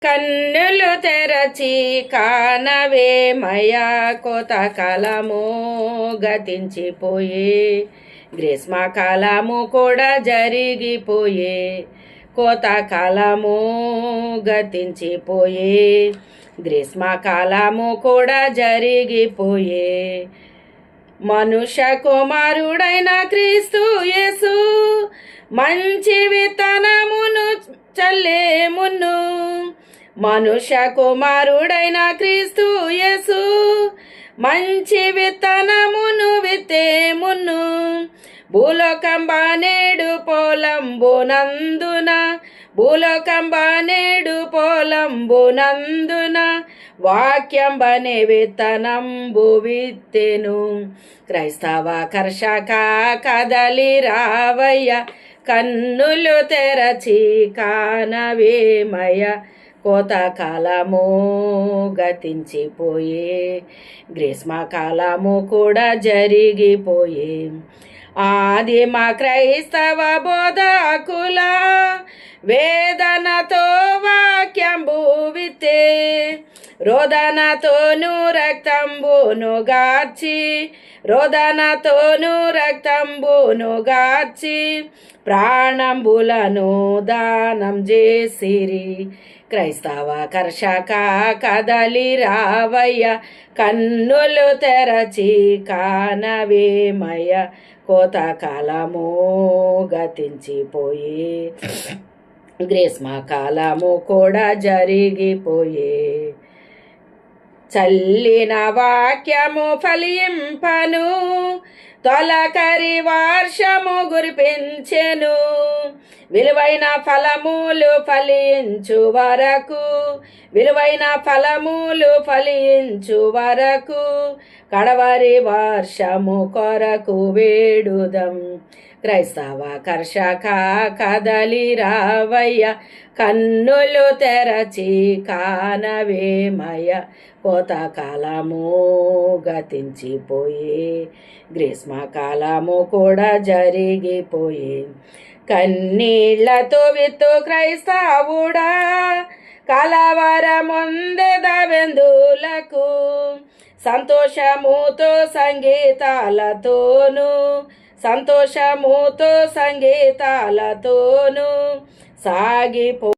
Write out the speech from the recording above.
కన్నులు తెరచి కానవేమయ్యా కోతకాలము గతించిపోయే, గ్రీష్మకాలము కూడా జరిగిపోయే, కోతకాలము గతించిపోయే, గ్రీష్మకాలము కూడా జరిగిపోయే. మనుష్య కుమారుడైన క్రీస్తు యేసు మంచి విత్తనమును చల్లే మున్ను, మనుష్య కుమారుడైన క్రీస్తు యేసు మంచి విత్తనమును విత్తే మున్ను, భూలోకంబ నేడు పోలంబునందున, భూలోకంబ నేడు పోలంబునందున వాక్యంబనే విత్తనంబు విత్తెను. క్రైస్తవ కర్షక కదలి రావయ్య, కన్నులు తెరచి కానవేమయ్య, కోతకాలము గతించిపోయే, గ్రీష్మకాలము కూడా జరిగిపోయే. ఆదిమ క్రైస్తవ బోధకుల వేదనతో వాక్యంబు విత్తే, రోదనతోను రక్తంబును గార్చి, రోదనతోను రక్తంబును గార్చి ప్రాణంబులను దానం చేసిరి. క్రైస్తవ కర్షక కదలి రావయ్య, కన్నులు తెరచి కానవేమయ్య, కోతకాలము గతించిపోయే, గ్రీష్మకాలము కూడా జరిగిపోయే. చల్లిన వాక్యము ఫలింపను, తొలకరి వర్షము కురిపించెను, విలువైన ఫలములు ఫలించు వరకు, విలువైన ఫలములు ఫలించు వరకు కడవరి వర్షము కొరకు వేడుదం. క్రైస్తవ కర్షక కదలి రావయ్య, కన్నులు తెరచి కానవేమయ్య, కోతకాలము గతించిపోయే, గ్రీష్మకాలము కూడా జరిగిపోయే. కన్నీళ్లతో విత్తు క్రైస్తవుడా కలవరముందెదవెందులకు, సంతోషముతో సంగీతాలతోను, సంతోషముతో సంగీతాలతోను సాగిపో